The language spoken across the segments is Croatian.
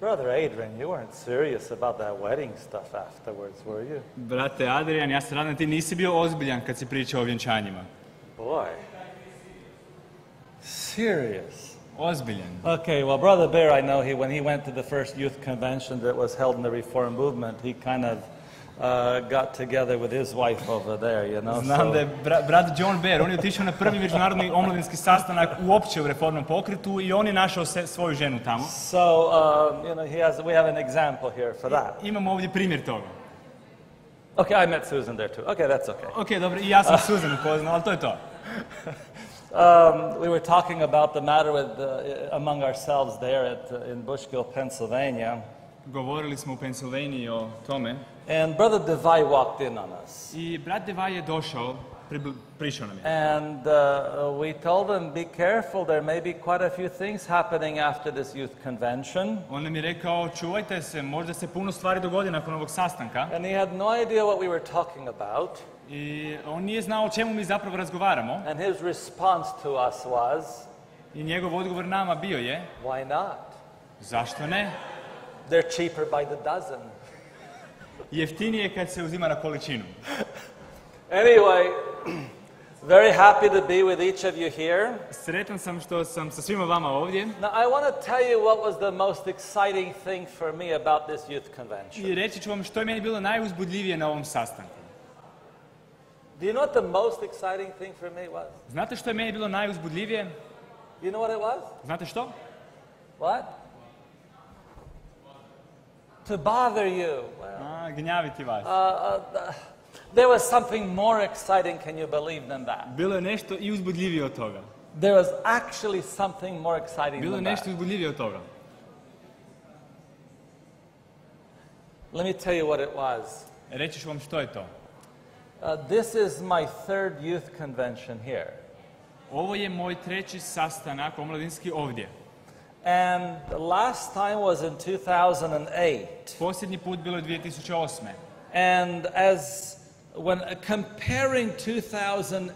Brother Adrian, you weren't serious about that wedding stuff afterwards, were you? Brate Adrian, ja se nadam ti nisi bio ozbiljan kad si pričao o vjenčanjima. Boy. Serious. Ozbiljan. Okay, well, Brother Bear, I know when he went to the first youth convention that was held in the Reform movement, he kind of got together with his wife over there, you know. Znam da je brat John Bear, on je otišao na prvi međunarodni omladinski sastanak uopće u reformnom pokretu i on je našao svoju ženu tamo. So, you know, we have an example here for that. Imamo ovdje primjer toga. Okay, I met Susan there too. Okay, that's okay. Okay, dobro, i ja sam Susan upoznao, ali to je to. We were talking about the matter with among ourselves there in Bushkill, Pennsylvania. Govorili smo u Pennsylvaniji o tome. And Brother Devay walked in on us. I brat Devay je došao, prišao nam je. And we told him, be careful, there may be quite a few things happening after this youth convention. On nam je rekao, čuvajte se, možda se puno stvari dogodi nakon ovog sastanka. And he had no idea what we were talking about. I on nije znao o čemu mi zapravo razgovaramo. And his response to us was, i njegov odgovor nama bio je, why not? Zašto ne? They're cheaper by the dozen. Jeftinije kad se uzima na količinu. Anyway, very happy to be with each of you here. Sretan sam što sam sa svima vama ovdje. Now I want to tell you what was the most exciting thing for me about this youth convention. I reći ću vam što je meni bilo najuzbudljivije na ovom sastanku. Do you know what the most exciting thing for me was? Znate što je meni bilo najuzbudljivije? You know what it was? Znate što? What? To bother you. Well, gnjaviti vas. There was something more exciting, can you believe, than that? Bilo je nešto i uzbudljivije od toga. There was actually something more exciting Bilo je than nešto that. uzbudljivije od toga. Let me tell you what it was. Reći ću vam što je to. This is my third youth convention here. Ovo je moj treći sastanak omladinski ovdje. And the last time was in 2008. Posljednji put bilo je 2008. And when comparing 2008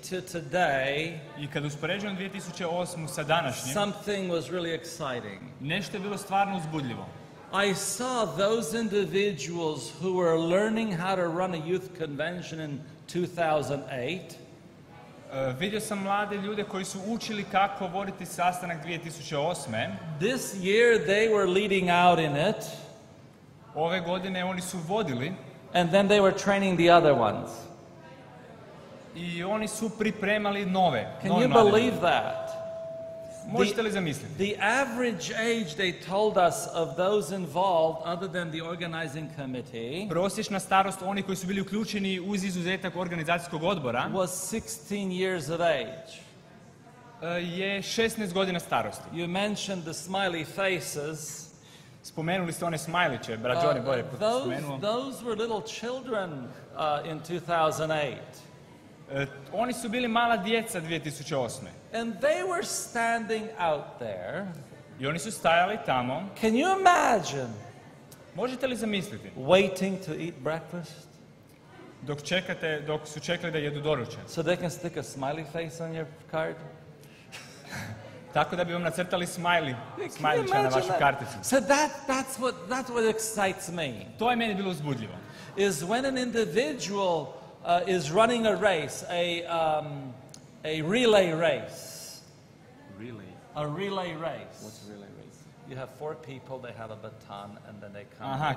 to today, i kad uspoređujem 2008 sa današnjim, something was really exciting. Nešto je bilo stvarno uzbudljivo. I saw those individuals who were learning how to run a youth convention in 2008. Vidio sam mlade ljude koji su učili kako voditi sastanak 2008. This year they were leading out in it. Ove godine oni su vodili. And then they were training the other ones. I oni su pripremali nove. Can you believe that? Možete li zamisliti? The average age, they told us, of those involved, other than the organizing committee, prosječna starost onih koji su bili uključeni uz izuzetak organizacijskog odbora, was 16 years of age. Je 16 godina starosti. You mentioned the smiley faces. Spomenuli ste one smajliće, brat Johnny bolje spomenuo. Those were little children in 2008. Oni su bili mala djeca 2008. And they were standing out there. I oni su stajali tamo. Can you imagine? Možete li zamisliti? Waiting to eat breakfast. Dok su čekali da jedu doručak. So they can stick a smiley face on your card. Tako da bi vam nacrtali smajlića na vašu karticu. So that's what excites me. To je meni bilo uzbudljivo. Is when an individual is running a race, a relay race. Relay. A relay race. What's a relay race? You have 4 people, they have a baton, and then they come.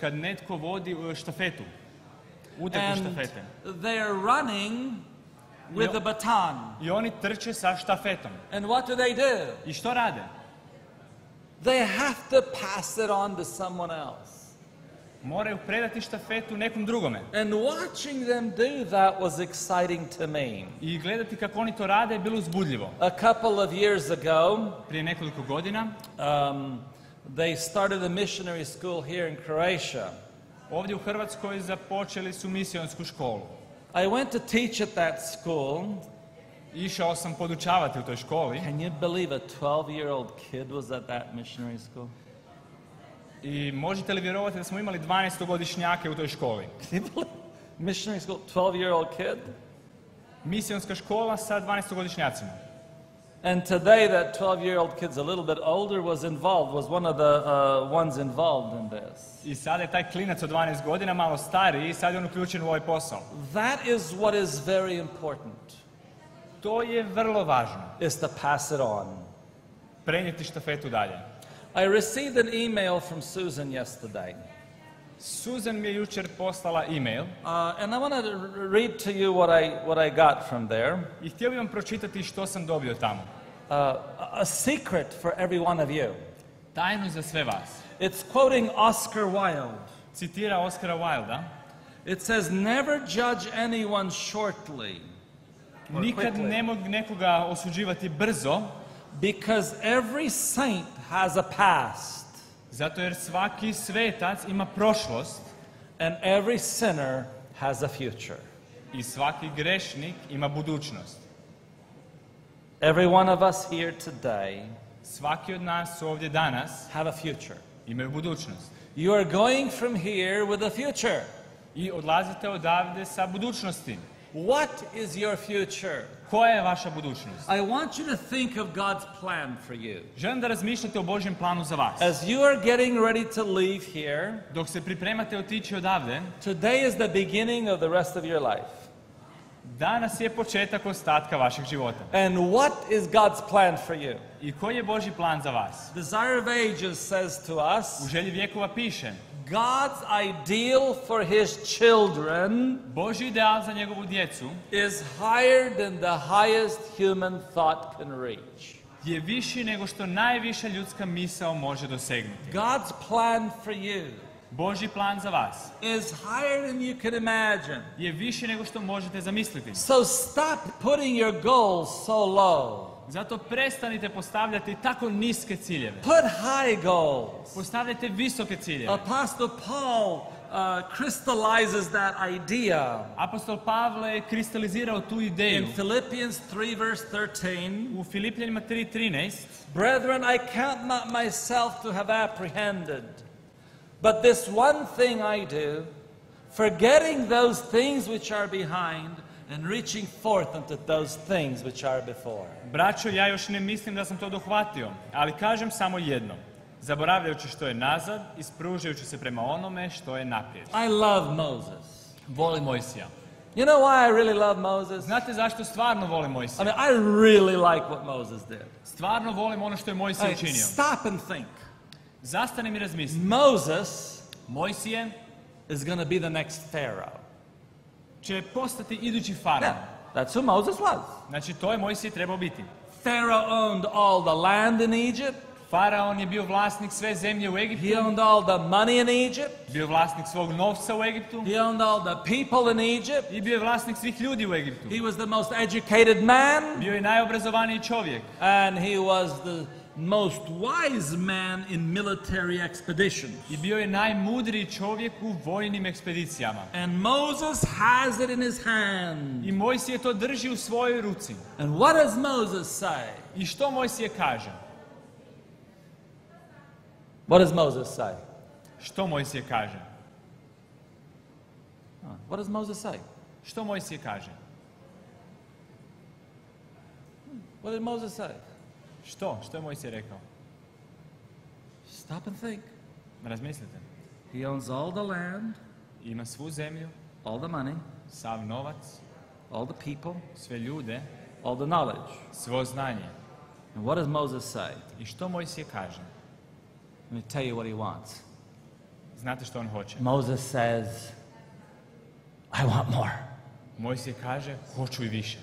Kad netko vodi štafetu, utrku štafete. They are running with the baton. I oni trče sa štafetom. And what do they do? I što rade? They have to pass it on to someone else. Moraju predati štafetu nekom drugome. And watching them do that was exciting to me. I gledati kako oni to rade je bilo uzbudljivo. A couple of years ago, prije nekoliko godina, they started a missionary school here in Croatia. Ovdje u Hrvatskoj započeli su misionsku školu. I went to teach at that school. Išao sam podučavati u toj školi. Can you believe a 12-year-old kid was at that missionary school? I možete li vjerovati da smo imali 12-godišnjake u toj školi? Missionary school, 12-year-old kid? Misionska škola sa 12-godišnjacima. And today that 12-year-old kid's a little bit older, was one of the ones involved in this. I sada je taj klinac od 12 godina malo stariji i sad je on uključen u ovaj posao. That is what is very important, To je vrlo važno. is to pass it on. Prenijeti štafetu dalje. I received an email from Susan yesterday. Susan mi je jučer poslala e-mail And I want to read to you what I got from there. i htio bih vam pročitati što sam dobio tamo. A secret for every one of you. Tajnu za sve vas. It's quoting Oscar Wilde. Citira Oscara Wilda. It says, never judge anyone shortly or Nikad quickly, ne mogu nekoga osuđivati brzo, because every saint has a past zato jer svaki svetac ima prošlost and every sinner has a future. i svaki grešnik ima budućnost. Every one of us here today Svaki od nas ovdje danas have a future. imaju budućnost. You are going from here with a future. I odlazite odavde sa budućnosti. What is your future? Koja je vaša budućnost? I want you to think of God's plan for you. Želim da razmišljate o Božjem planu za vas. As you are getting ready to leave here, Dok se pripremate otići odavde, today is the beginning of the rest of your life. danas je početak ostatka vašeg života. And what is God's plan for you? I koji je Božji plan za vas? Desire of Ages says to U us, Želji vjekova piše: God's ideal for his children Božji ideal za njegovu djecu is higher than the highest human thought can reach. je viši nego što najviša ljudska misao može dosegnuti. God's plan for you Božji plan za vas is higher than you can imagine. je više nego što možete zamisliti. So stop putting your goals so low. Zato prestanite postavljati tako niske ciljeve. Put high goals. Postavljajte visoke ciljeve. Apostle Paul crystallizes that idea Apostol Pavle je kristalizirao tu ideju in Philippians 3 verse 13. u Filipljanima 3:13. Brethren, I count not myself to have apprehended, but this one thing I do, forgetting those things which are behind and reaching forth unto those things which are before. Braćo, ja još ne mislim da sam to dohvatio, ali kažem samo jedno. Zaboravljajući što je nazad i spružujući se prema onome što je naprijed. I love Moses. Volim Mojsija. You know why I really love Moses? Znate zašto stvarno volim I Mojsija? mean, I really like what Moses did. Stvarno volim ono što je Mojsij učinio. Stop and think. Zastanem i razmislim. Moses Mojsije is going to be the next Pharaoh. će postati idući faraon. Yeah, that's who Moses was. Znači, to je Mojsij trebao biti. Pharaoh owned all the land in Egypt. Faraon je bio vlasnik sve zemlje u He Egiptu. owned all the money in Egypt. Bio vlasnik svog novca u Egiptu. He owned all the people in Egypt. I bio je vlasnik svih ljudi u Egiptu. He was the most educated man. Bio je najobrazovaniji čovjek. And he was the most wise man in military expeditions. I bio je najmudriji čovjek u vojnim ekspedicijama. And Moses has it in his hand. I Mojsije to drži u svojoj ruci. And what does Moses say? I što Mojsije kaže? What does Moses say? Što Mojsije kaže? What does Moses say? Što Mojsije kaže? What did Moses say? Što? Što je Mojsije rekao? Stop and think. Razmislite. He owns all the land, Ima svu zemlju, all the money, sav novac, all the people, sve ljude, all the knowledge. svo znanje. And what does Moses say? I što Mojsije kaže? Let me tell you what he wants. Znate što on hoće? Moses says, I want more. Mojsije kaže, hoću i više.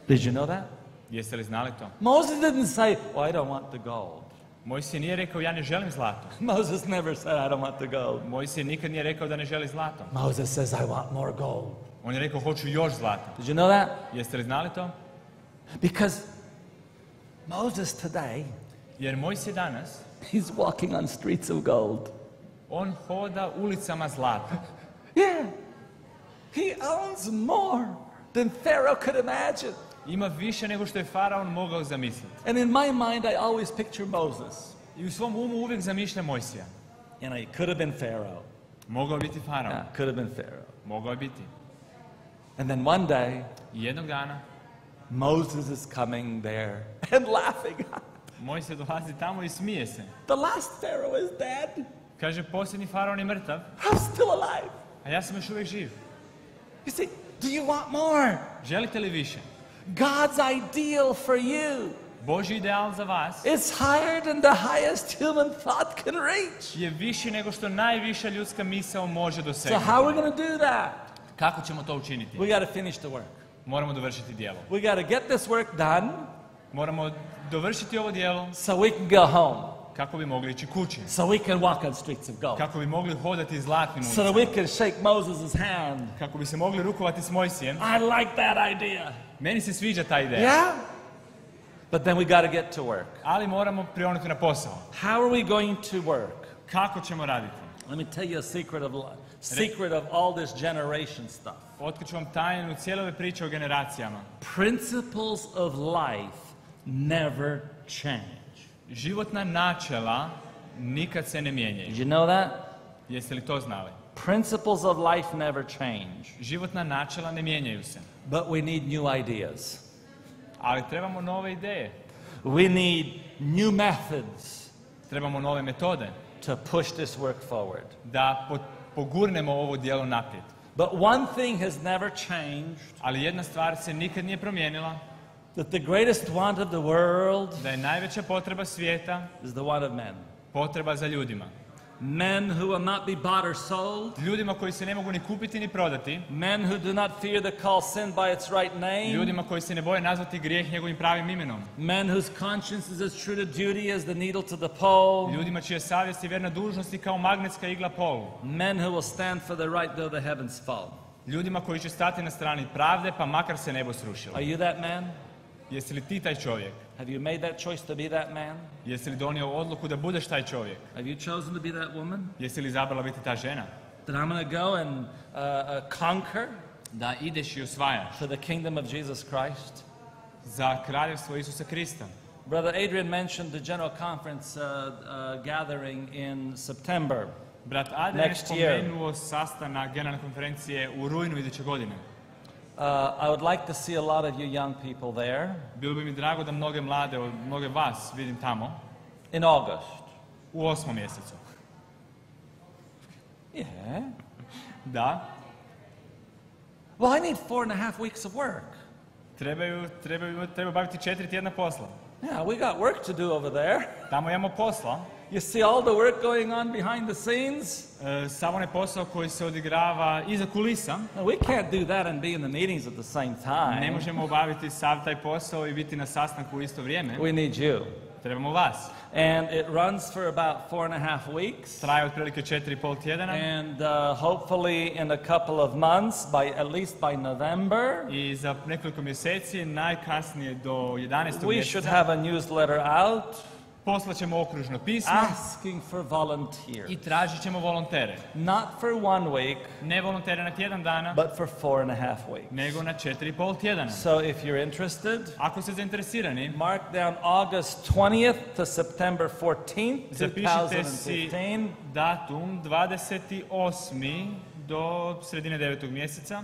Did you know that? Jeste li znali to? Moses didn't say, oh, I don't want the gold. Mojsije nije rekao, ja ne želim zlato. Moses never said, I don't want the gold. Mojsije nikad nije rekao da ne želi zlato. Moses says, I want more gold. On je rekao, hoću još zlata. Did you know that? Jeste li znali to? Because Moses today, Jer Mojsije danas, he's walking on streets of gold. on hoda ulicama zlata. Yeah. He owns more than Pharaoh could imagine. Ima više nego što je faraon mogao zamisliti. And in my mind, I always picture Moses. I u svom umu uvijek zamišlja Mojsija. And he could have been Pharaoh. Mogao je biti faraon. Could have been Pharaoh. Mogao je biti. And then one day, I jednog dana, Moses is coming there and laughing. Moj se dolazi tamo i smije se. The last Pharaoh is dead. Kaže, posljednji faraon je mrtav, I'm still alive. a ja sam još uvijek živ. You see, do you want more? Želite li više? God's ideal for you Božji ideal za vas is higher than the highest human thought can reach. je viši nego što najviša ljudska misao može So dosegnuti. how are we going to do that? Kako ćemo to učiniti? We got to finish the work. Moramo dovršiti djelo. We got to get this work done Moramo dovršiti ovo djelo so we can go home. kako bi mogli ići kući. So we can walk on streets of gold. Kako bi mogli hodati zlatnim So that ulicama. we can shake Moses' hand. Kako bi se mogli rukovati s Mojsijem. I like that idea. Meni se sviđa ta ideja. Yeah? But then we got to get to work. Ali moramo prionuti na posao. How are we going to work? Kako ćemo raditi? Let me tell you a secret of all this generation stuff. Otkriću vam tajnu cijele ove priče o generacijama. Principles of life never change. Životna načela nikad se ne mijenjaju. Did you know that? Jeste li to znali? Principles of life never change. Životna načela ne mijenjaju se. But we need new ideas. Ali trebamo nove ideje. We need new methods Trebamo nove metode to push this work forward. da pogurnemo ovo djelo naprijed. But one thing has never changed, Ali jedna stvar se nikad nije promijenila, that the greatest want of the world da je najveća potreba svijeta is the want of men. potreba za ljudima. Men who will not be bought or sold. Ljudima koji se ne mogu ni kupiti ni prodati. Men who do not fear to call sin by its right name. Ljudima koji se ne boje nazvati grijeh njegovim pravim imenom. Men whose conscience is as true to duty as the needle to the pole. Ljudima čija savjest je vjerna dužnosti kao magnetska igla polu. Men who will stand for the right though the heavens fall. Ljudima koji će stati na strani pravde pa makar se nebo srušilo. Are you that man? Jesi li ti taj čovjek? Have you made that choice to be that man? Jesi li donio odluku da budeš taj čovjek? Have you chosen to be that woman? Jesi li izabrala biti ta žena? That I'm going to go and conquer Da ideš i osvajaš for the kingdom of Jesus Christ? za kraljevstvo Isusa Krista. Brother Adrian mentioned the general conference gathering in September. Brat Adrian je Next year. spomenuo sastanak generalne konferencije u rujnu iduće godine. I would like to see a lot of you young people there Bilo bi mi drago da mnoge vas vidim tamo in August. u 8. mjesecu. Yeah. Da, Well, I need 4.5 weeks of work. treba baviti 4 tjedna posla. Yeah, we got work to do over there. Tamo imamo posla. You see all the work going on behind the scenes? Sav onaj posao koji se odigrava iza kulisa. No, we can't do that and be in the meetings at the same Ne time. možemo obaviti sav taj posao i biti na sastanku u isto vrijeme. We need you. Trebamo vas. And it runs for about 4.5 weeks. Traje otprilike 4,5 tjedana. And hopefully in a couple of months, at least by November, I za nekoliko mjeseci, najkasnije do 11. we should mjeseca, have a newsletter out poslaćemo okružno pismo asking for volunteers. i tražit ćemo volontere. Not for 1 week, Ne volontere na tjedan dana, but for 4.5 weeks. nego na 4,5 tjedana. So if you're interested, Ako ste zainteresirani, mark down August 20th to September 14th, zapišite si 2015. datum 28. do sredine 9. mjeseca,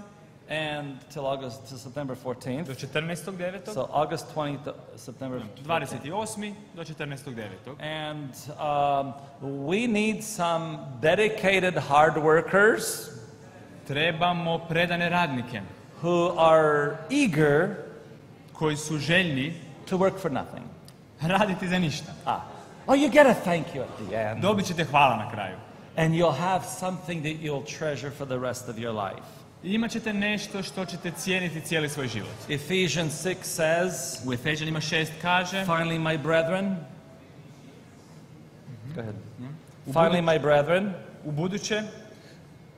And till August to September do 14th. 14.9. So August 20th to September 14th. 28. do 14.9. And we need some dedicated hard workers Trebamo predane radnike who are eager koji su željni to work for nothing. raditi za ništa. Oh, you get a thank you at the end. Dobit ćete hvala na kraju. And you'll have something that you'll treasure for the rest of your life. I imat ćete nešto što ćete cijeniti cijeli svoj život. Ephesians 6 says, U Efežanima 6 kaže, finally, my brethren, go ahead. Finally, my brethren, u buduće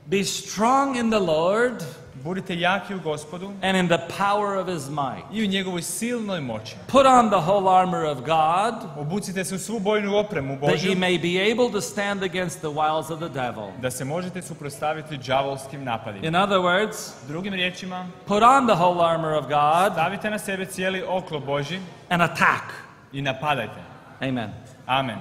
be strong in the Lord budite jaki u Gospodu and in the power of his might. i u njegovoj silnoj moći. Put on the whole armor of God, Obucite se u svu bojnu opremu that ye Božju, may be able to stand against the wiles of the devil. da se možete suprotstaviti đavolskim napadima. In other words, Drugim riječima, put on the whole armor of God stavite na sebe cijeli oklop Božji and attack. i napadajte. Amen. Amen.